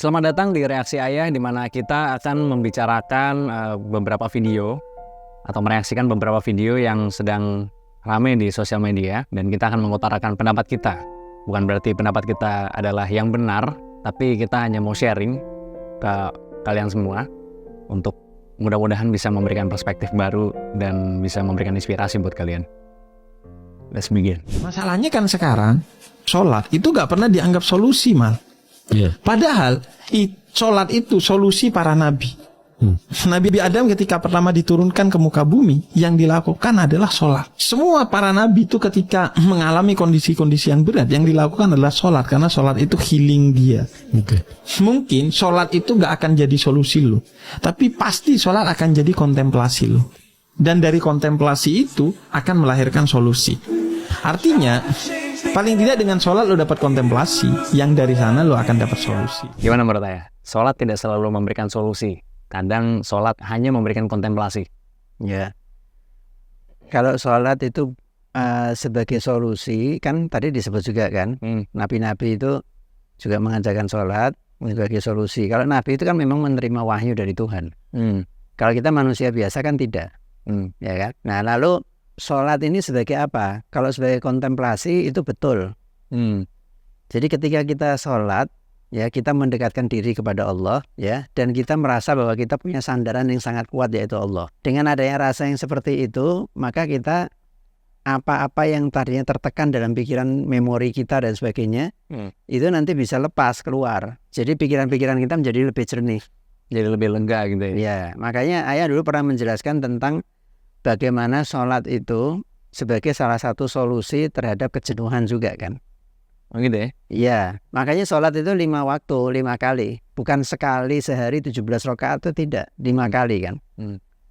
Selamat datang di Reaksi Ayah, di mana kita akan membicarakan beberapa video atau mereaksikan beberapa video yang sedang ramai di sosial media, dan kita akan mengutarakan pendapat kita. Bukan berarti pendapat kita adalah yang benar, tapi kita hanya mau sharing ke kalian semua untuk mudah-mudahan bisa memberikan perspektif baru dan bisa memberikan inspirasi buat kalian. Let's begin. Masalahnya kan sekarang sholat itu gak pernah dianggap solusi, Mal. Padahal sholat itu solusi para nabi. Nabi Adam ketika pertama diturunkan ke muka bumi, yang dilakukan adalah sholat. Semua para nabi itu ketika mengalami kondisi-kondisi yang berat, yang dilakukan adalah sholat, karena sholat itu healing dia. Mungkin sholat itu gak akan jadi solusi lo, tapi pasti sholat akan jadi kontemplasi lo. Dan dari kontemplasi itu akan melahirkan solusi. Artinya paling tidak dengan sholat lo dapat kontemplasi, yang dari sana lo akan dapat solusi. Gimana menurut saya? Sholat tidak selalu memberikan solusi. Kadang sholat hanya memberikan kontemplasi. Ya, kalau sholat itu sebagai solusi, kan tadi disebut juga kan, nabi-nabi itu juga mengajarkan sholat sebagai solusi. Kalau nabi itu kan memang menerima wahyu dari Tuhan. Kalau kita manusia biasa kan tidak, ya kan. Nah, lalu sholat ini sebagai apa? Kalau sebagai kontemplasi itu betul. Jadi ketika kita sholat, ya kita mendekatkan diri kepada Allah, ya, dan kita merasa bahwa kita punya sandaran yang sangat kuat, yaitu Allah. Dengan adanya rasa yang seperti itu, maka kita apa-apa yang tadinya tertekan dalam pikiran, memori kita dan sebagainya, itu nanti bisa lepas keluar. Jadi pikiran-pikiran kita menjadi lebih jernih, Jadi lebih lega gitu ya. Ya, makanya ayah dulu pernah menjelaskan tentang bagaimana sholat itu sebagai salah satu solusi terhadap kejenuhan juga kan. Oh gitu ya? Iya, makanya sholat itu 5 waktu, 5 kali. Bukan sekali sehari 17 rakaat itu tidak, 5 kali kan.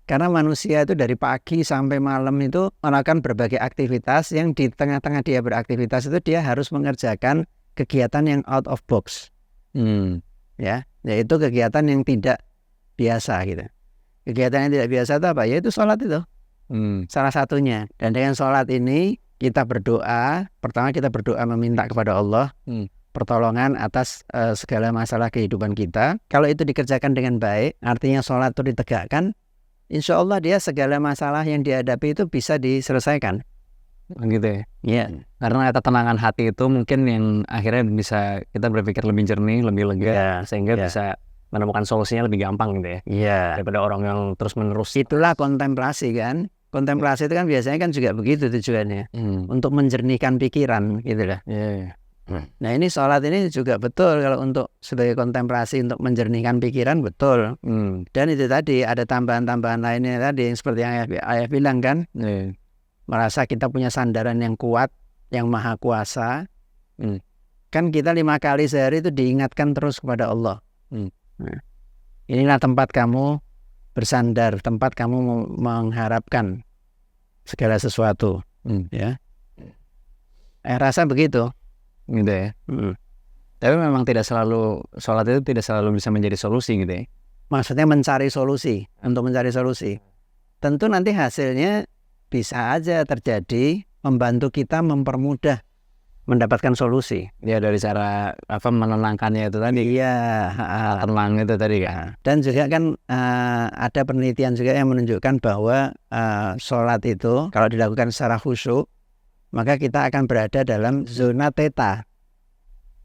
Karena manusia itu dari pagi sampai malam itu melakukan berbagai aktivitas, yang di tengah-tengah dia beraktivitas itu dia harus mengerjakan kegiatan yang out of box. Ya, yaitu kegiatan yang tidak biasa gitu. Kegiatan yang tidak biasa itu apa? Yaitu sholat itu. Salah satunya. Dan dengan sholat ini kita berdoa. Pertama kita berdoa meminta kepada Allah pertolongan atas segala masalah kehidupan kita. Kalau itu dikerjakan dengan baik, artinya sholat itu ditegakkan, insya Allah dia segala masalah yang dihadapi itu bisa diselesaikan. Gitu ya? Iya. Karena ketenangan hati itu mungkin yang akhirnya bisa kita berpikir lebih jernih, lebih lega, sehingga bisa menemukan solusinya lebih gampang gitu ya. Iya. Daripada orang yang terus-menerus. Itulah kontemplasi kan. Kontemplasi itu kan biasanya kan juga begitu tujuannya, untuk menjernihkan pikiran gitu lah. Nah ini sholat ini juga betul kalau untuk sebagai kontemplasi, untuk menjernihkan pikiran, betul. Dan itu tadi ada tambahan-tambahan lainnya tadi, yang seperti yang ayah bilang kan, merasa kita punya sandaran yang kuat, yang maha kuasa. Kan kita 5 kali sehari itu diingatkan terus kepada Allah. Nah, inilah tempat kamu bersandar, tempat kamu mengharapkan segala sesuatu. Ya, rasa begitu. Gitu ya. Tapi memang tidak selalu, sholat itu tidak selalu bisa menjadi solusi gitu ya. Maksudnya mencari solusi, untuk mencari solusi. Tentu nanti hasilnya bisa aja terjadi membantu kita mempermudah mendapatkan solusi. Ya dari cara menenangkannya itu tadi. Iya, tenang itu tadi kan. Dan juga kan ada penelitian juga yang menunjukkan bahwa sholat itu kalau dilakukan secara khusyuk, maka kita akan berada dalam zona theta.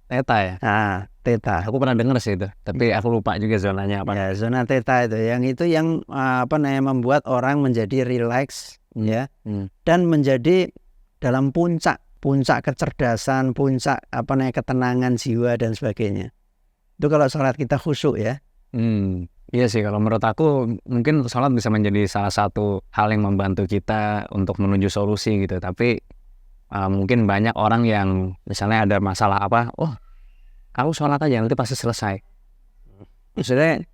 Theta ya? Theta. Aku pernah dengar sih itu, tapi aku lupa juga zonanya apa. Ya, zona theta itu yang membuat orang menjadi relax, ya, dan menjadi dalam puncak kecerdasan, puncak ketenangan jiwa dan sebagainya. Itu kalau sholat kita khusyuk ya. Iya sih, kalau menurut aku mungkin sholat bisa menjadi salah satu hal yang membantu kita untuk menuju solusi gitu. Tapi mungkin banyak orang yang misalnya ada masalah apa, kamu sholat aja nanti pasti selesai. Maksudnya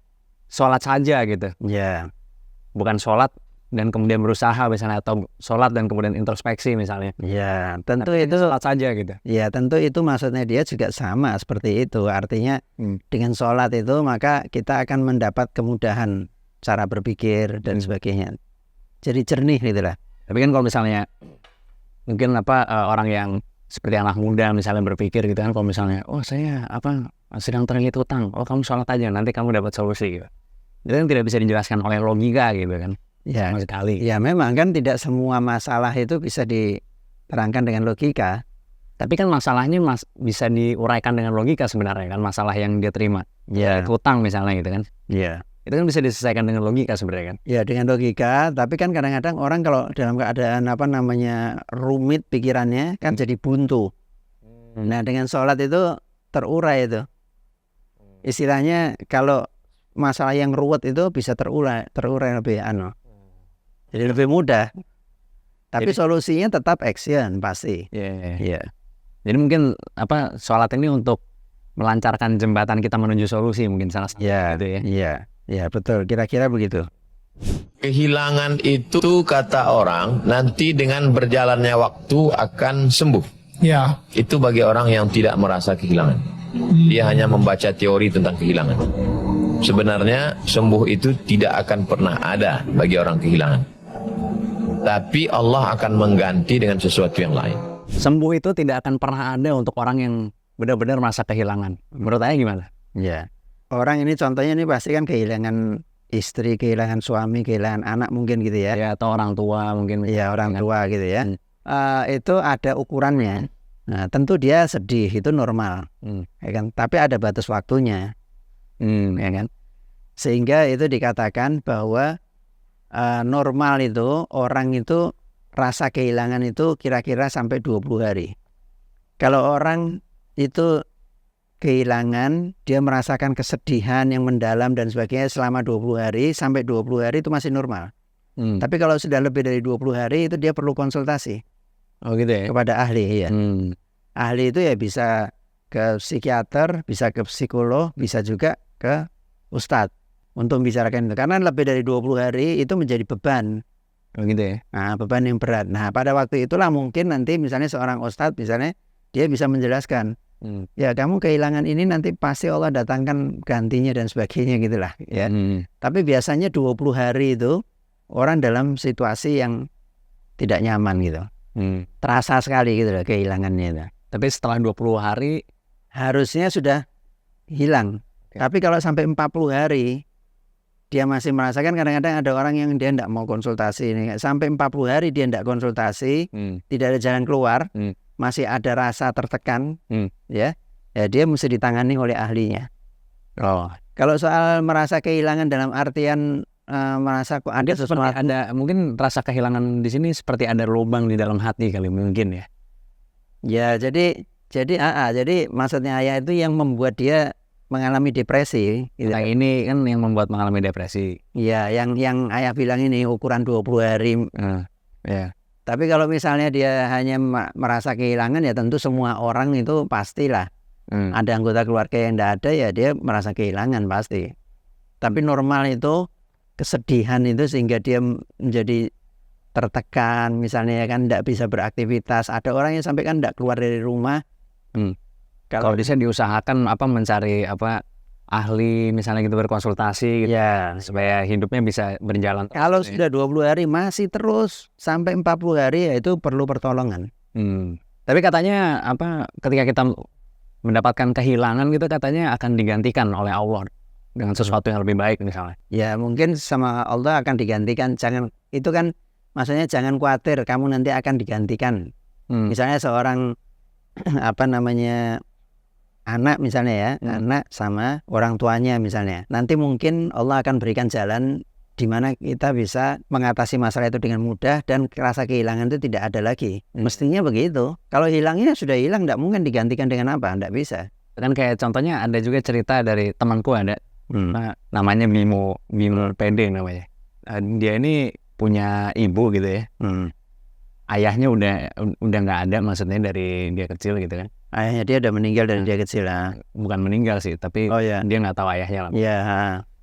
sholat saja gitu. Ya. Bukan sholat dan kemudian berusaha misalnya, atau sholat dan kemudian introspeksi misalnya. Ya, tentu tapi itu sholat saja gitu. Ya, tentu itu maksudnya dia juga sama seperti itu. Artinya dengan sholat itu maka kita akan mendapat kemudahan cara berpikir dan sebagainya. Jadi jernih gitu lah. Tapi kan kalau misalnya mungkin orang yang seperti anak muda misalnya berpikir gitu kan, kalau misalnya saya sedang terlilit utang, oh kamu sholat aja nanti kamu dapat solusi gitu. Itu kan tidak bisa dijelaskan oleh logika gitu kan, Ya, sama sekali. ya memang kan tidak semua masalah itu bisa diterangkan dengan logika. Tapi kan masalahnya bisa diuraikan dengan logika sebenarnya kan, masalah yang dia terima. Ya, Utang misalnya gitu kan. ya, Itu kan bisa diselesaikan dengan logika sebenarnya kan. ya dengan logika. Tapi kan kadang-kadang orang kalau dalam keadaan rumit pikirannya kan jadi buntu. Nah dengan sholat itu terurai itu. Istilahnya kalau masalah yang ruwet itu bisa terurai lebih jadi lebih mudah. Tapi solusinya tetap action pasti. Iya. Iya. Jadi mungkin sholat ini untuk melancarkan jembatan kita menuju solusi mungkin salah satu gitu ya. Iya. Ya betul. Kira-kira begitu. Kehilangan itu kata orang nanti dengan berjalannya waktu akan sembuh. Ya. Itu bagi orang yang tidak merasa kehilangan. Dia hanya membaca teori tentang kehilangan. Sebenarnya sembuh itu tidak akan pernah ada bagi orang kehilangan. Tapi Allah akan mengganti dengan sesuatu yang lain. Sembuh itu tidak akan pernah ada untuk orang yang benar-benar merasa kehilangan. Menurut saya gimana? Ya. Orang ini contohnya ini pasti kan kehilangan istri, kehilangan suami, kehilangan anak mungkin gitu ya. Ya atau orang tua mungkin. Ya orang tua gitu ya. Itu ada ukurannya. Nah tentu dia sedih itu normal, ya kan. Tapi ada batas waktunya, ya kan. Sehingga itu dikatakan bahwa normal itu orang itu rasa kehilangan itu kira-kira sampai 20 hari. Kalau orang itu kehilangan, dia merasakan kesedihan yang mendalam dan sebagainya selama 20 hari sampai 20 hari itu masih normal. Tapi kalau sudah lebih dari 20 hari itu dia perlu konsultasi. Oh gitu ya. Kepada ahli ya. Ahli itu ya bisa ke psikiater, bisa ke psikolog, bisa juga ke ustadz untuk membicarakan itu. Karena lebih dari 20 hari itu menjadi beban. Oh gitu ya. Nah, beban yang berat. Nah, pada waktu itulah mungkin nanti misalnya seorang ustadz misalnya dia bisa menjelaskan. Ya, kamu kehilangan ini nanti pasti Allah datangkan gantinya dan sebagainya gitulah ya. Tapi biasanya 20 hari itu orang dalam situasi yang tidak nyaman gitu. Terasa sekali gitu loh kehilangannya itu. Tapi setelah 20 hari harusnya sudah hilang. Tapi kalau sampai 40 hari dia masih merasakan, kadang-kadang ada orang yang dia tidak mau konsultasi ini. Sampai 40 hari dia tidak konsultasi, tidak ada jalan keluar, masih ada rasa tertekan, ya dia mesti ditangani oleh ahlinya. Kalau soal merasa kehilangan dalam artian merasa kok ada sesuatu, mungkin rasa kehilangan di sini seperti ada lubang di dalam hati kali mungkin ya. Ya jadi maksudnya ayah itu yang membuat dia mengalami depresi. Gitu. Nah ini kan yang membuat mengalami depresi. Iya, yang ayah bilang ini ukuran 20 hari. Ya. Tapi kalau misalnya dia hanya merasa kehilangan, ya tentu semua orang itu pastilah. Ada anggota keluarga yang tidak ada, ya dia merasa kehilangan pasti. Tapi normal itu kesedihan itu sehingga dia menjadi tertekan, misalnya kan tidak bisa beraktivitas. Ada orang yang sampai kan tidak keluar dari rumah. Kalau bisa diusahakan mencari ahli misalnya gitu, berkonsultasi gitu, ya, supaya hidupnya bisa berjalan. Kalau sudah 20 hari masih terus sampai 40 hari, ya itu perlu pertolongan. Tapi katanya ketika kita mendapatkan kehilangan gitu, katanya akan digantikan oleh Allah dengan sesuatu yang lebih baik misalnya. Ya mungkin sama Allah akan digantikan. Jangan, itu kan maksudnya jangan khawatir kamu nanti akan digantikan. Misalnya seorang anak misalnya ya, anak sama orang tuanya misalnya. Nanti mungkin Allah akan berikan jalan di mana kita bisa mengatasi masalah itu dengan mudah dan rasa kehilangan itu tidak ada lagi. Mestinya begitu. Kalau hilangnya sudah hilang, tidak mungkin digantikan dengan apa, tidak bisa. Kan kayak contohnya ada juga cerita dari temanku ada, namanya Bimo Pede namanya. Dia ini punya ibu gitu ya. Ayahnya udah nggak ada, maksudnya dari dia kecil gitu kan. Ayahnya dia udah meninggal dari dia kecil lah. Bukan meninggal sih, tapi dia nggak tahu ayahnya lah. Iya.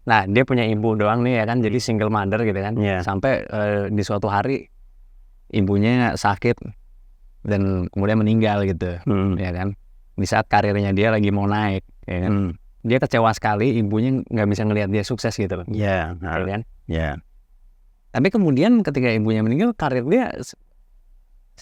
Nah dia punya ibu doang nih ya kan, jadi single mother gitu kan. Sampai di suatu hari ibunya sakit dan kemudian meninggal gitu, ya kan. Di saat karirnya dia lagi mau naik, ya kan. Dia kecewa sekali, ibunya nggak bisa ngelihat dia sukses gitu loh. Iya. Ya kan. Iya. Tapi kemudian ketika ibunya meninggal, karir dia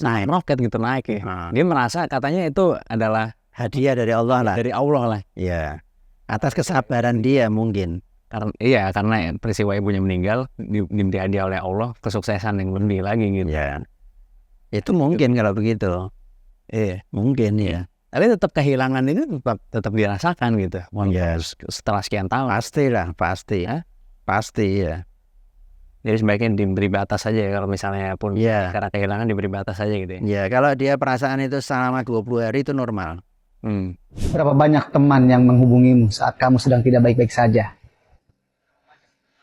naik roket gitu, naik ya. Dia merasa katanya itu adalah hadiah dari Allah lah. Dari Allah lah. Ya, atas kesabaran dia mungkin. Karena peristiwa ibunya meninggal diberi hadiah oleh Allah kesuksesan yang lebih lagi gitu. Ya, itu mungkin kalau begitu. Mungkin ya. Tapi tetap kehilangan itu tetap dirasakan gitu. Ya, Setelah sekian tahun. pastilah, pasti. Pasti ya. Jadi sebaiknya diberi batas saja ya, kalau misalnya pun Ya. karena kehilangan diberi batas saja gitu ya. Ya, kalau dia perasaan itu selama 20 hari itu normal. Berapa banyak teman yang menghubungimu saat kamu sedang tidak baik-baik saja?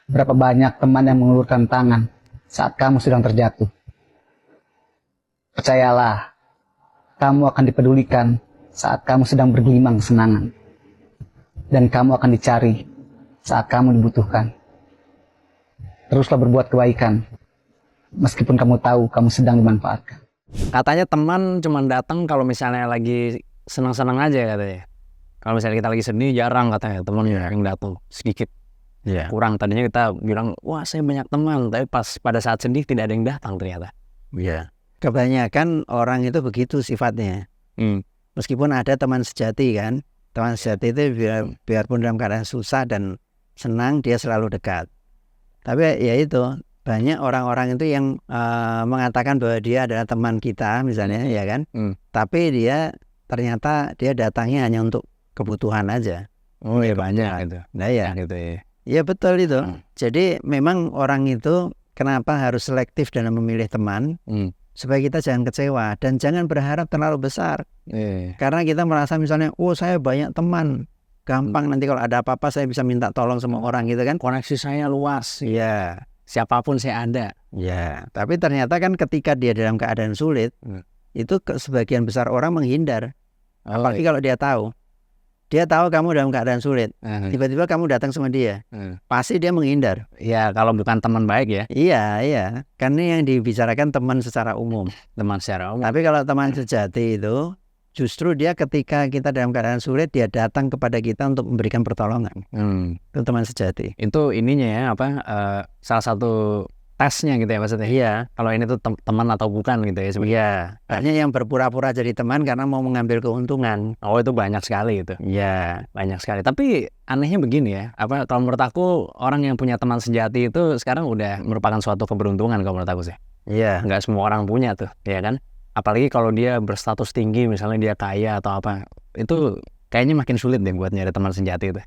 Berapa banyak teman yang mengulurkan tangan saat kamu sedang terjatuh? Percayalah, kamu akan dipedulikan saat kamu sedang bergelimang kesenangan. Dan kamu akan dicari saat kamu dibutuhkan. Teruslah berbuat kebaikan, meskipun kamu tahu kamu sedang dimanfaatkan. Katanya teman cuma datang kalau misalnya lagi senang-senang aja katanya. Kalau misalnya kita lagi sedih jarang katanya teman yang datang, sedikit. Kurang. Tadinya kita bilang, wah saya banyak teman, tapi pas pada saat sedih tidak ada yang datang ternyata. Kebanyakan orang itu begitu sifatnya. Meskipun ada teman sejati kan, teman sejati itu biarpun dalam keadaan susah dan senang dia selalu dekat. Tapi ya itu banyak orang-orang itu yang mengatakan bahwa dia adalah teman kita misalnya, ya kan? Tapi dia ternyata dia datangnya hanya untuk kebutuhan aja. Oh ya banyak gitu. Nah ya, gitu ya. Ya betul itu. Jadi memang orang itu kenapa harus selektif dalam memilih teman? Supaya kita jangan kecewa dan jangan berharap terlalu besar. Karena kita merasa misalnya, oh saya banyak teman, gampang nanti kalau ada apa-apa saya bisa minta tolong sama orang gitu kan. Koneksi saya luas. Ya. Siapapun saya ada. Ya. Tapi ternyata kan ketika dia dalam keadaan sulit, itu sebagian besar orang menghindar. Apalagi kalau dia tahu kamu dalam keadaan sulit, tiba-tiba kamu datang sama dia, pasti dia menghindar. Ya kalau bukan teman baik ya. Iya. Karena yang dibicarakan teman secara umum. Teman secara umum. Tapi kalau teman sejati itu, justru dia ketika kita dalam keadaan sulit, dia datang kepada kita untuk memberikan pertolongan. Itu teman sejati. Itu ininya ya salah satu tesnya gitu ya maksudnya. Iya. Kalau ini tuh teman atau bukan gitu ya sebenarnya. Iya. Hanya yang berpura-pura jadi teman karena mau mengambil keuntungan. Oh itu banyak sekali itu. Iya. Banyak sekali. Tapi anehnya begini ya. Kalau menurut aku orang yang punya teman sejati itu sekarang udah merupakan suatu keberuntungan kalau menurut aku sih. Iya. Nggak semua orang punya tuh, ya kan? Apalagi kalau dia berstatus tinggi, misalnya dia kaya atau apa, itu kayaknya makin sulit deh buat nyari teman sejati itu.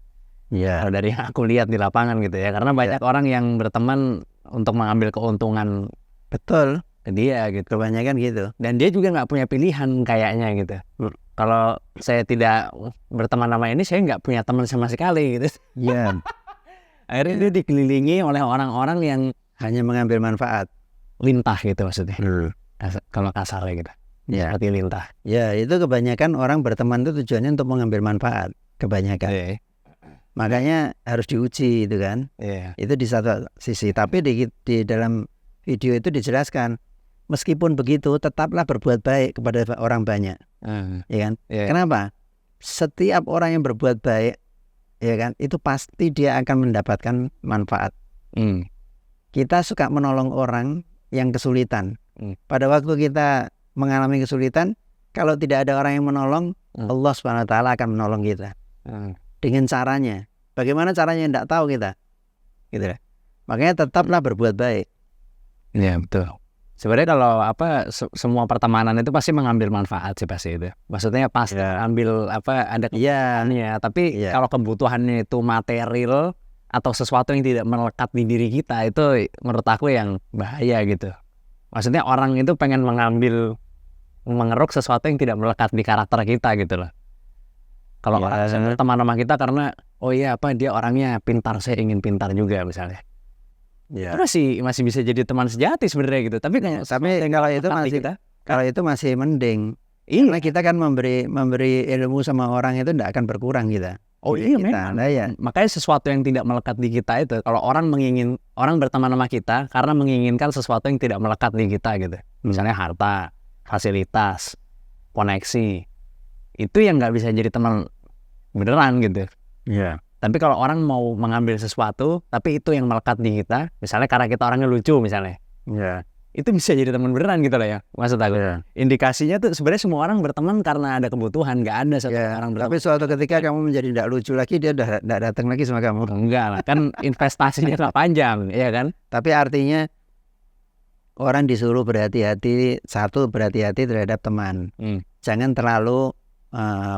Iya. Kalau dari yang aku lihat di lapangan gitu ya, karena banyak orang yang berteman untuk mengambil keuntungan. Betul. Ke dia gitu. Kebanyakan gitu. Dan dia juga nggak punya pilihan kayaknya gitu. Kalau saya tidak berteman sama ini, saya nggak punya teman sama sekali gitu. Iya. Akhirnya dia dikelilingi oleh orang-orang yang Hanya mengambil manfaat. lintah gitu maksudnya. Kalau kasarnya gitu. Ya. Seperti lintah. Ya, itu kebanyakan orang berteman itu tujuannya untuk mengambil manfaat. Kebanyakan. Makanya harus diuji itu kan. Itu di satu sisi. Tapi di dalam video itu dijelaskan, meskipun begitu tetaplah berbuat baik kepada orang banyak. Ya kan? Kenapa? Setiap orang yang berbuat baik, ya kan, itu pasti dia akan mendapatkan manfaat. Kita suka menolong orang yang kesulitan. Pada waktu kita mengalami kesulitan, kalau tidak ada orang yang menolong, Allah SWT akan menolong kita. Dengan caranya. Bagaimana caranya tidak tahu kita. Gitu. Makanya tetaplah berbuat baik. Iya betul. Sebenarnya kalau semua pertemanan itu pasti mengambil manfaat sih pasti itu. Maksudnya pasti ambil ada kebutuhannya. Tapi kalau kebutuhannya itu material atau sesuatu yang tidak melekat di diri kita, itu menurut aku yang bahaya gitu. Maksudnya orang itu pengen mengeruk sesuatu yang tidak melekat di karakter kita gitu loh. Kalau teman sama kita karena dia orangnya pintar, saya ingin pintar juga misalnya. Masih bisa jadi teman sejati sebenarnya gitu. Tapi kalau itu masih mending. Karena kita kan memberi ilmu sama orang itu tidak akan berkurang kita. Memang. Makanya sesuatu yang tidak melekat di kita itu, kalau orang berteman sama kita karena menginginkan sesuatu yang tidak melekat di kita gitu. Misalnya harta, fasilitas, koneksi. Itu yang nggak bisa jadi teman beneran gitu. Tapi kalau orang mau mengambil sesuatu, tapi itu yang melekat di kita, misalnya karena kita orangnya lucu misalnya. itu bisa jadi teman beneran gitu lah ya, maksud aku. Indikasinya tuh sebenarnya semua orang berteman karena ada kebutuhan, nggak ada satu orang berteman. Tapi suatu ketika kamu menjadi tidak lucu lagi, dia udah tidak datang lagi sama kamu. Enggak lah, kan investasinya nggak panjang, ya kan? Tapi artinya orang disuruh berhati-hati, satu berhati-hati terhadap teman. Jangan terlalu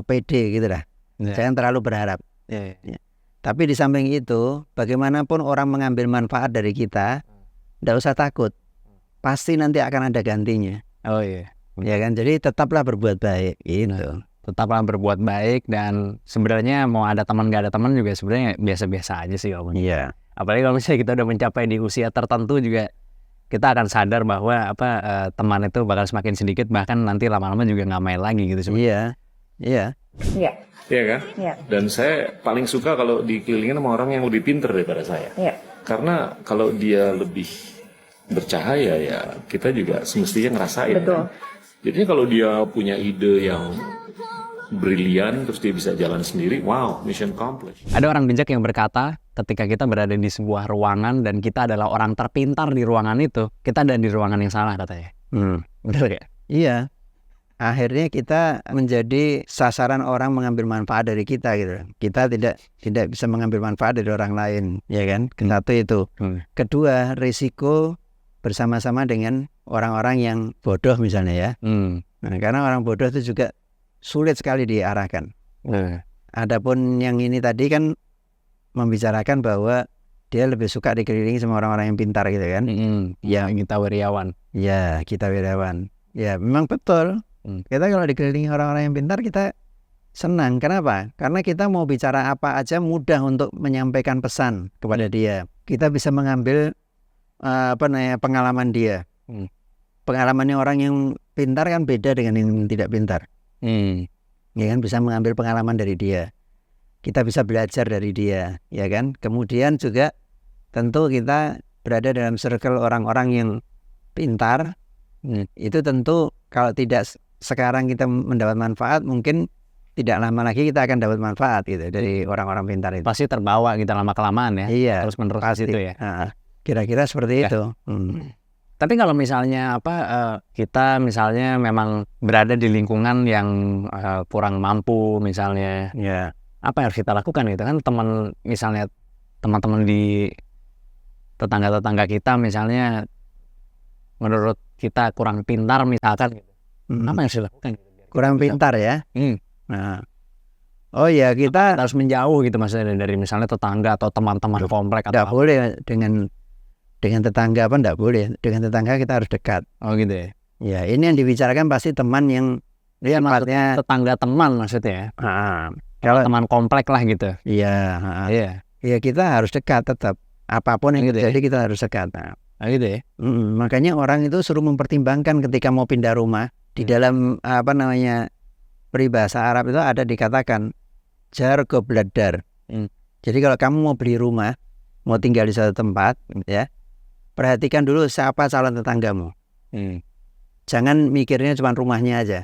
pede gitu lah. Jangan terlalu berharap. Ya. Tapi di samping itu, bagaimanapun orang mengambil manfaat dari kita, tidak usah takut. Pasti nanti akan ada gantinya. Oh iya. Ya kan, jadi tetaplah berbuat baik gitu. Tetaplah berbuat baik, dan sebenarnya mau ada teman nggak ada teman juga sebenarnya biasa-biasa aja sih om. Iya. Apalagi kalau misalnya kita udah mencapai di usia tertentu juga, kita akan sadar bahwa teman itu bakal semakin sedikit, bahkan nanti lama-lama juga nggak main lagi gitu sebenarnya. Iya. Iya kan? Iya. Dan saya paling suka kalau dikelilingin sama orang yang lebih pinter daripada saya. Iya. Karena kalau dia lebih bercahaya ya kita juga semestinya ngerasain. Betul. Kan? Jadinya kalau dia punya ide yang brilian terus dia bisa jalan sendiri, wow, mission accomplished. Ada orang bijak yang berkata, ketika kita berada di sebuah ruangan dan kita adalah orang terpintar di ruangan itu, kita ada di ruangan yang salah katanya. Betul ya? Iya. Akhirnya kita menjadi sasaran orang mengambil manfaat dari kita gitu. Kita tidak bisa mengambil manfaat dari orang lain, ya kan? Satu itu. Kedua, risiko bersama-sama dengan orang-orang yang bodoh misalnya ya. Nah, karena orang bodoh itu juga sulit sekali diarahkan. Adapun yang ini tadi kan membicarakan bahwa dia lebih suka dikelilingi sama orang-orang yang pintar gitu kan. Ya, kita wirawan. Ya, kita wirawan. Ya, memang betul. Kita kalau dikelilingi orang-orang yang pintar kita senang. Kenapa? Karena kita mau bicara apa aja mudah untuk menyampaikan pesan kepada dia. Kita bisa mengambil pengalaman dia. Pengalamannya orang yang pintar kan beda dengan yang tidak pintar. Ya kan, bisa mengambil pengalaman dari dia. Kita bisa belajar dari dia, ya kan? Kemudian juga tentu kita berada dalam circle orang-orang yang pintar. Itu tentu kalau tidak sekarang kita mendapat manfaat, mungkin tidak lama lagi kita akan dapat manfaat gitu dari orang-orang pintar itu. Pasti terbawa kita lama-kelamaan ya. Iya. Terus menerus itu ya. Kira-kira seperti itu. Tapi kalau misalnya kita misalnya memang berada di lingkungan yang kurang mampu misalnya, apa yang harus kita lakukan gitu kan? Misalnya teman-teman di tetangga-tetangga kita misalnya menurut kita kurang pintar misalkan gitu. Apa yang harus dilakukan? Kurang pintar ya. Nah, oh ya kita harus menjauh gitu maksudnya dari misalnya tetangga atau teman-teman komplek. Tidak boleh dengan tetangga apa enggak boleh. Dengan tetangga kita harus dekat. Oh gitu ya. Ya, ini yang dibicarakan pasti teman yang maksudnya tetangga teman maksudnya. Kalau teman komplek lah gitu. Iya, iya kita harus dekat tetap. Apapun yang terjadi kita harus dekat. Gitu ya. Makanya orang itu suruh mempertimbangkan ketika mau pindah rumah. Di dalam peribahasa Arab itu ada dikatakan jar gobladar. Jadi kalau kamu mau beli rumah, mau tinggal di suatu tempat, ya, perhatikan dulu siapa calon tetanggamu. Jangan mikirnya cuma rumahnya aja.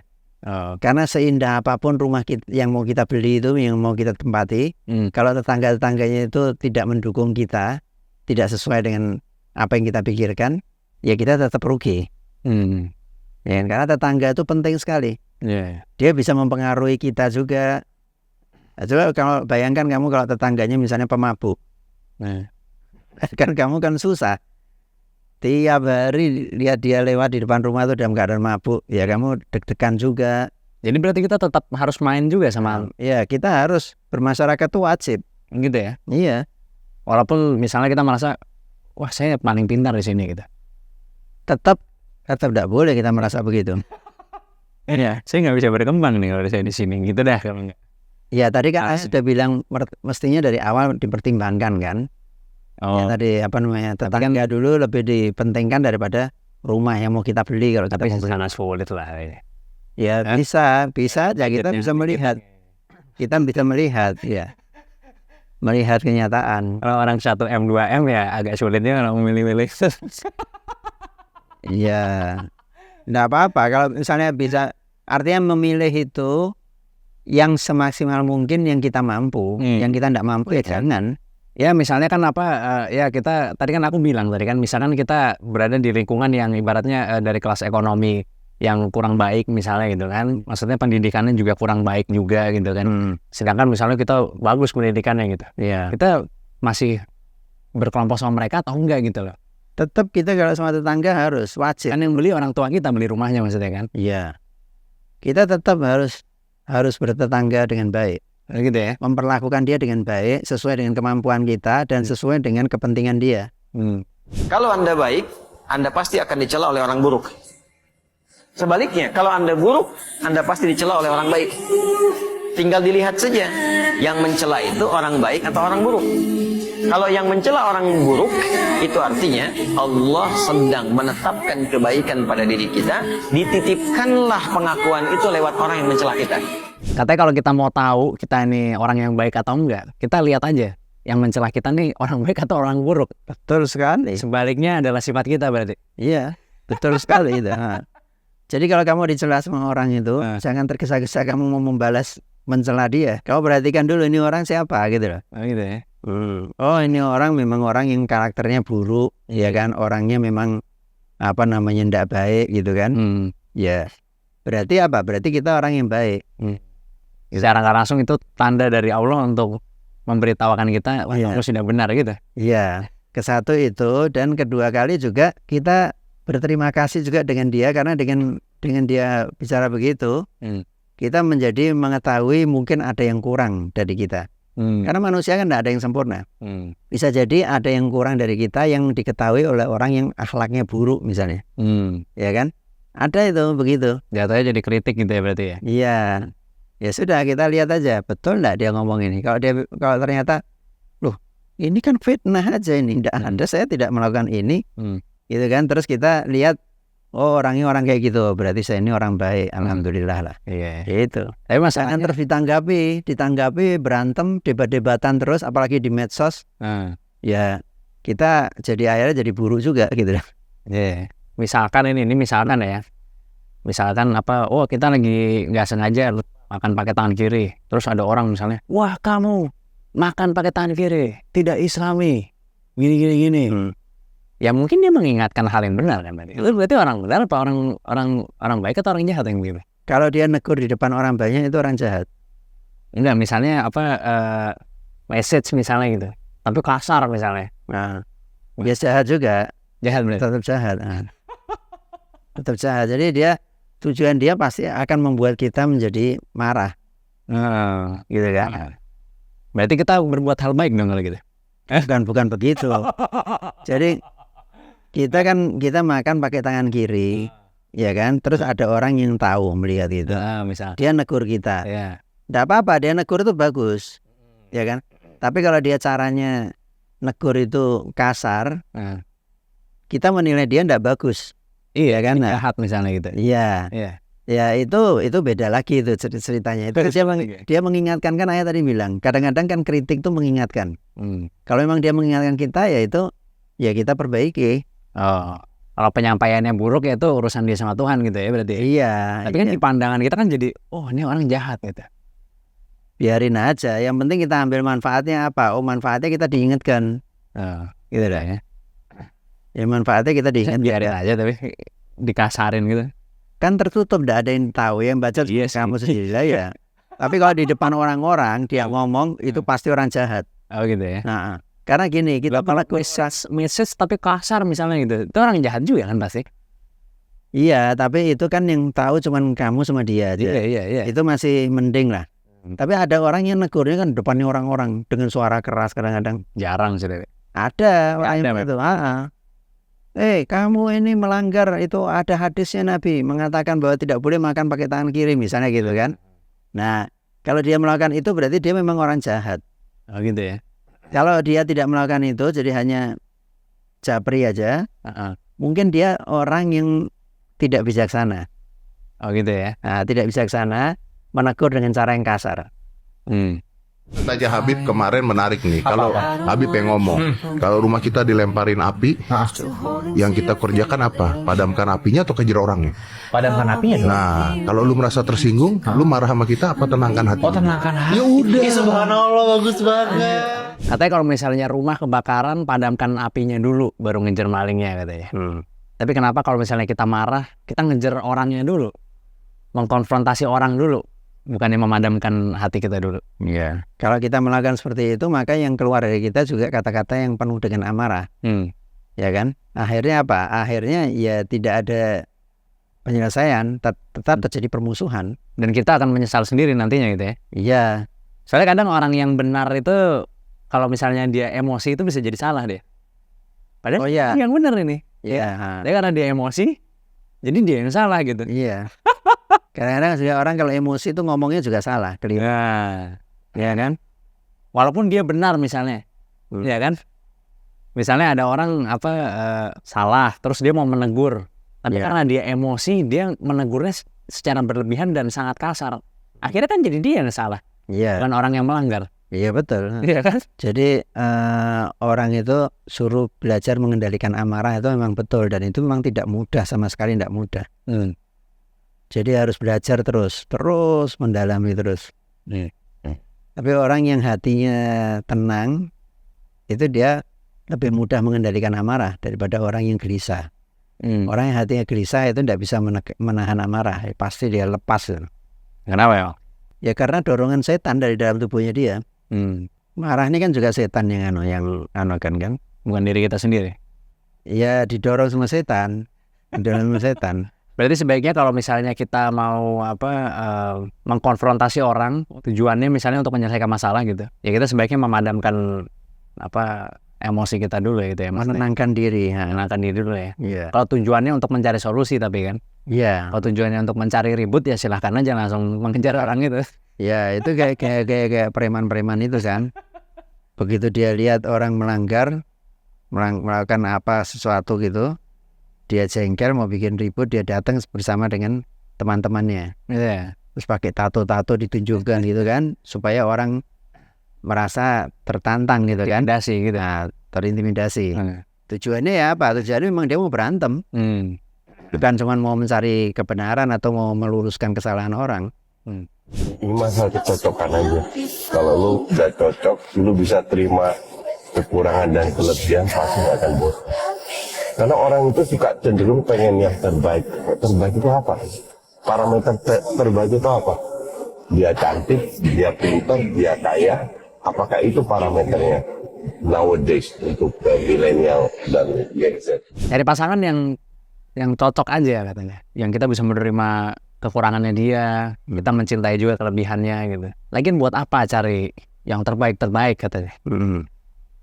Karena seindah apapun rumah yang mau kita beli itu, yang mau kita tempati, kalau tetangga-tetangganya itu tidak mendukung kita, tidak sesuai dengan apa yang kita pikirkan, ya kita tetap rugi. Ya, karena tetangga itu penting sekali. Dia bisa mempengaruhi kita juga. Coba kalau bayangkan kamu kalau tetangganya misalnya pemabuk, kan kamu kan susah. Tiap hari lihat dia lewat di depan rumah itu dalam keadaan mabuk, ya kamu deg-degan juga. Jadi berarti kita tetap harus main juga sama. Ya, kita harus bermasyarakat itu wajib. Gitu ya. Iya. Walaupun misalnya kita merasa, wah saya paling pintar di sini gitu. Tetap tidak boleh kita merasa begitu. Ya, saya nggak bisa berkembang nih kalau saya di sini, gitu dah kalau nggak. Ya tadi kan saya sudah bilang mestinya dari awal dipertimbangkan kan. Ya, tadi tetangga dulu lebih dipentingkan daripada rumah yang mau kita beli kalau tapi kita sangat sulit lah. Ya bisa aja kita bisa melihat. Kita bisa melihat ya. Melihat kenyataan. Kalau orang 1M 2M ya agak sulitnya kalau memilih-milih. Ya, enggak apa-apa kalau misalnya bisa, artinya memilih itu yang semaksimal mungkin yang kita mampu, yang kita enggak mampu ya jangan. Ya misalnya kan ya kita tadi kan aku bilang tadi kan misalkan kita berada di lingkungan yang ibaratnya dari kelas ekonomi yang kurang baik misalnya gitu kan, maksudnya pendidikannya juga kurang baik juga gitu kan. Sedangkan misalnya kita bagus pendidikannya gitu, Iya. kita masih berkelompok sama mereka atau enggak gitu loh. Tetap kita kalau sama tetangga harus wajib. Kan yang beli orang tua kita, beli rumahnya maksudnya kan. Iya. Kita tetap harus bertetangga dengan baik. Gitu ya. Memperlakukan dia dengan baik sesuai dengan kemampuan kita dan sesuai dengan kepentingan dia. Kalau Anda baik, Anda pasti akan dicela oleh orang buruk. Sebaliknya, kalau Anda buruk, Anda pasti dicela oleh orang baik. Tinggal dilihat saja, yang mencela itu orang baik atau orang buruk. Kalau yang mencela orang buruk, itu artinya Allah sedang menetapkan kebaikan pada diri kita. Dititipkanlah pengakuan itu lewat orang yang mencela kita. Katanya kalau kita mau tahu kita ini orang yang baik atau enggak, kita lihat aja yang mencela kita nih orang baik atau orang buruk. Betul sekali. Sebaliknya adalah sifat kita berarti. Iya, betul sekali itu. Jadi kalau kamu dicela sama orang itu, jangan tergesa-gesa kamu mau membalas mencela dia. Kamu perhatikan dulu ini orang siapa gitu loh. Gitu ya. Oh ini orang memang orang yang karakternya buruk, ya kan? Orangnya memang ndak baik gitu kan? Ya, berarti apa? Berarti kita orang yang baik. Secara nggak langsung itu tanda dari Allah untuk memberitahukan kita kamu sudah benar gitu. Iya, kesatu itu, dan kedua kali juga kita berterima kasih juga dengan dia karena dengan dia bicara begitu, kita menjadi mengetahui mungkin ada yang kurang dari kita. Karena manusia kan tidak ada yang sempurna. Bisa jadi ada yang kurang dari kita yang diketahui oleh orang yang akhlaknya buruk misalnya. Ya kan? Ada itu begitu. Jatuhnya jadi kritik gitu ya berarti ya. Iya. Ya sudah, kita lihat aja betul enggak dia ngomong ini. Kalau ternyata loh, ini kan fitnah aja ini. Enggak ada, saya tidak melakukan ini. Gitu kan? Terus kita lihat oh orangnya orang kayak gitu, berarti saya ini orang baik. Alhamdulillah lah. Iya. Gitu. Tapi masalahnya terus ditanggapi berantem, debat-debatan terus, apalagi di medsos. Ya kita jadi akhirnya jadi buruk juga gitu. Iya. Misalkan ini misalkan ya. Misalkan oh kita lagi nggak sengaja makan pakai tangan kiri. Terus ada orang misalnya, wah kamu makan pakai tangan kiri, tidak islami, gini. Ya mungkin dia mengingatkan hal yang benar kan berarti. Itu berarti orang benar apa orang baik atau orang jahat yang begitu? Kalau dia negur di depan orang banyak itu orang jahat. Enggak, misalnya message misalnya gitu. Tapi kasar misalnya. Nah, dia jahat juga. Jahat berarti. Tetap jahat. Tetap jahat. Jadi tujuan dia pasti akan membuat kita menjadi marah. Gitu kan. Berarti kita berbuat hal baik dong kalau gitu. Bukan begitu. Jadi kita makan pakai tangan kiri, ya kan? Terus ada orang yang tahu melihat itu. Misal. Dia negur kita. Ya. Nggak apa-apa, dia negur itu bagus. Ya kan? Tapi kalau dia caranya negur itu kasar, kita menilai dia nggak bagus. Iya kan? Jahat misalnya gitu. Iya. Ya itu beda lagi itu ceritanya. Itu dia mengingatkan, kan ayah tadi bilang, kadang-kadang kan kritik itu mengingatkan. Kalau memang dia mengingatkan kita, ya kita perbaiki. Kalau penyampaiannya buruk ya itu urusan dia sama Tuhan gitu ya berarti. Iya. Tapi kan di pandangan kita kan jadi, oh ini orang jahat gitu. Biarin aja. Yang penting kita ambil manfaatnya apa? Oh manfaatnya kita diingatkan. Gitu dah ya. Ya manfaatnya kita diingatkan. Biarin aja tapi dikasarin gitu. Kan tertutup, tidak ada yang tahu, yang baca kamu sendiri lah ya. Tapi kalau di depan orang-orang dia ngomong itu pasti orang jahat. Oh gitu ya. Nah, karena gini kita message tapi kasar misalnya gitu, itu orang jahat juga kan pasti. Iya, tapi itu kan yang tahu cuman kamu sama dia aja. Iya. Itu masih mending lah. Tapi ada orang yang negurnya kan depannya orang-orang dengan suara keras kadang-kadang. Jarang sih. Ada orang yang itu. Kamu ini melanggar, itu ada hadisnya Nabi mengatakan bahwa tidak boleh makan pakai tangan kiri misalnya gitu kan. Nah, kalau dia melakukan itu berarti dia memang orang jahat. Oh gitu ya. Kalau dia tidak melakukan itu, jadi hanya japri aja, mungkin dia orang yang tidak bijaksana. Oh gitu ya. Nah, tidak bijaksana, menegur dengan cara yang kasar. Saja Habib kemarin menarik nih. Kalau Habib yang ngomong, kalau rumah kita dilemparin api, yang kita kerjakan apa? Padamkan apinya atau kejar orangnya? Padamkan apinya dong. Nah, kalau lu merasa tersinggung, lu marah sama kita apa tenangkan hati? Oh tenangkan hati. Ya udah. Subhanallah, bagus banget. Katanya kalau misalnya rumah kebakaran, padamkan apinya dulu, baru ngejar malingnya katanya. Tapi kenapa kalau misalnya kita marah, kita ngejar orangnya dulu, mengkonfrontasi orang dulu, bukannya memadamkan hati kita dulu. Iya. Kalau kita melakukan seperti itu, maka yang keluar dari kita juga kata-kata yang penuh dengan amarah. Ya kan? Akhirnya apa? Akhirnya ya tidak ada penyelesaian, tetap terjadi permusuhan. Dan kita akan menyesal sendiri nantinya gitu ya. Iya. Soalnya kadang orang yang benar itu, kalau misalnya dia emosi itu bisa jadi salah deh. Padahal yang benar ini. Iya. Dia karena dia emosi, jadi dia yang salah gitu. Iya. Kadang-kadang juga orang kalau emosi itu ngomongnya juga salah, keliru. Ya kan? Walaupun dia benar misalnya, ya kan? Misalnya ada orang salah, terus dia mau menegur, tapi karena dia emosi, dia menegurnya secara berlebihan dan sangat kasar. Akhirnya kan jadi dia yang salah, bukan orang yang melanggar. Iya betul. Iya kan? Jadi orang itu suruh belajar mengendalikan amarah itu memang betul, dan itu memang tidak mudah, sama sekali tidak mudah. Jadi harus belajar terus mendalami terus. Tapi orang yang hatinya tenang itu dia lebih mudah mengendalikan amarah daripada orang yang gelisah. Orang yang hatinya gelisah itu tidak bisa menahan amarah, pasti dia lepas. Kenapa ya? Ya karena dorongan setan dari dalam tubuhnya dia. Marah ini kan juga setan yang kan? Bukan diri kita sendiri. Ya didorong sama setan, Berarti sebaiknya kalau misalnya kita mau mengkonfrontasi orang, tujuannya misalnya untuk menyelesaikan masalah gitu, ya kita sebaiknya memadamkan emosi kita dulu gitu ya, menenangkan diri, menenangkan diri dulu ya. Kalau tujuannya untuk mencari solusi tapi kan. Kalau tujuannya untuk mencari ribut ya silahkan aja langsung mengejar orang itu. Ya itu kayak preman-preman itu kan. Begitu dia lihat orang melanggar, melakukan sesuatu gitu, dia jengkel mau bikin ribut, dia datang bersama dengan teman-temannya. Terus pakai tato-tato ditunjukkan gitu kan, supaya orang merasa tertantang gitu kan. Terintimidasi. Tujuannya ya apa? Tujuannya memang dia mau berantem. Bukan cuma mau mencari kebenaran atau mau meluruskan kesalahan orang. Ini masalah kecocokan aja. Kalau lu udah cocok, lu bisa terima kekurangan dan kelebihan, pasti gak akan bosan. Karena orang itu suka cenderung pengen yang terbaik. Terbaik itu apa? Parameter terbaik itu apa? Dia cantik, dia pintar, dia kaya. Apakah itu parameternya nowadays untuk milenial dan Gen Z? Cari pasangan yang cocok aja katanya. Yang kita bisa menerima kekurangannya dia, kita mencintai juga kelebihannya gitu. Lagian buat apa cari yang terbaik katanya?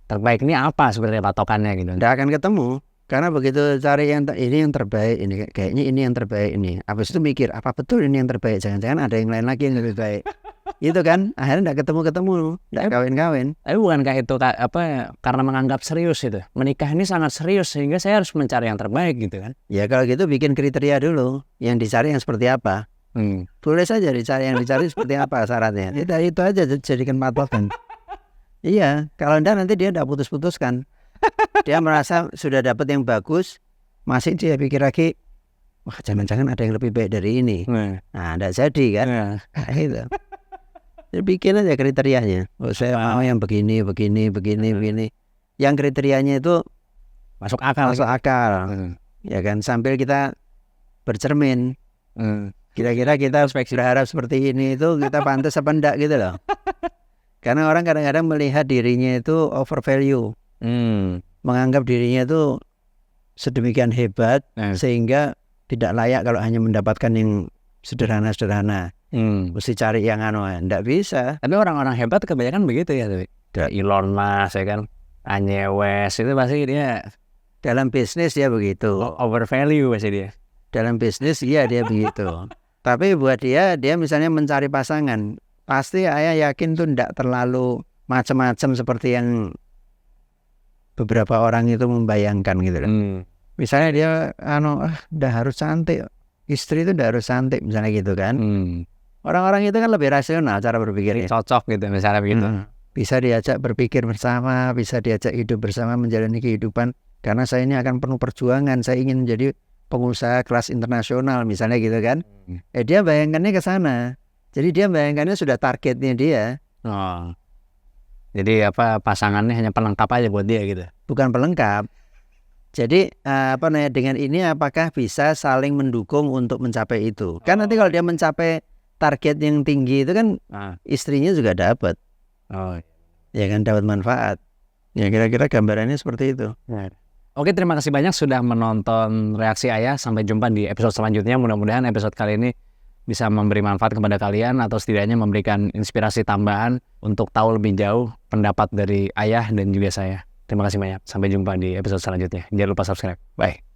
Terbaik ini apa sebenarnya patokannya gitu? Tidak akan ketemu, karena begitu cari ini yang terbaik, ini kayaknya ini yang terbaik ini. Habis itu mikir apa betul ini yang terbaik? Jangan-jangan ada yang lain lagi yang lebih baik. Itu kan akhirnya tidak ketemu, tidak kawin-kawin. Tapi bukankah itu karena menganggap serius itu? Menikah ini sangat serius sehingga saya harus mencari yang terbaik gitu kan? Ya kalau gitu bikin kriteria dulu, yang dicari yang seperti apa. Tulis saja yang dicari seperti apa syaratnya. Itu aja jadikan patokan. Iya, kalau enggak nanti dia tidak putus-putuskan. Dia merasa sudah dapat yang bagus, masih dia pikir lagi, wah jangan-jangan ada yang lebih baik dari ini. Nah, tidak jadi kan? Itu. Jadi bikin aja kriterianya. Saya mau yang begini. Yang kriterianya itu masuk akal. Ya kan, sambil kita bercermin. Kira-kira kita berharap seperti ini itu kita pantas apa enggak gitu loh. Karena orang kadang-kadang melihat dirinya itu overvalue. Menganggap dirinya itu sedemikian hebat sehingga tidak layak kalau hanya mendapatkan yang sederhana-sederhana. Mesti cari yang enggak bisa. Tapi orang-orang hebat kebanyakan begitu ya, Elon Musk ya kan, Kanye West itu pasti dia dalam bisnis dia begitu. Overvalue pasti dia. Dalam bisnis dia begitu. Tapi buat dia misalnya mencari pasangan, pasti saya yakin tuh enggak terlalu macam-macam seperti yang beberapa orang itu membayangkan gitu kan. Misalnya dia udah harus cantik, istri itu udah harus cantik misalnya gitu kan. Orang-orang itu kan lebih rasional cara berpikirnya. Cocok gitu misalnya begitu. Bisa diajak berpikir bersama, bisa diajak hidup bersama, menjalani kehidupan. Karena saya ini akan penuh perjuangan, saya ingin menjadi pengusaha kelas internasional misalnya gitu kan. Dia bayangkannya ke sana. Jadi dia bayangkannya sudah targetnya dia. Jadi pasangannya hanya pelengkap aja buat dia gitu. Bukan pelengkap. Jadi dengan ini apakah bisa saling mendukung untuk mencapai itu? Kan nanti kalau dia mencapai target yang tinggi itu kan istrinya juga dapat. Ya kan, dapat manfaat. Ya kira-kira gambarannya seperti itu. Oke, terima kasih banyak sudah menonton Reaksi Ayah. Sampai jumpa di episode selanjutnya. Mudah-mudahan episode kali ini bisa memberi manfaat kepada kalian atau setidaknya memberikan inspirasi tambahan untuk tahu lebih jauh pendapat dari Ayah dan juga saya. Terima kasih banyak. Sampai jumpa di episode selanjutnya. Jangan lupa subscribe. Bye.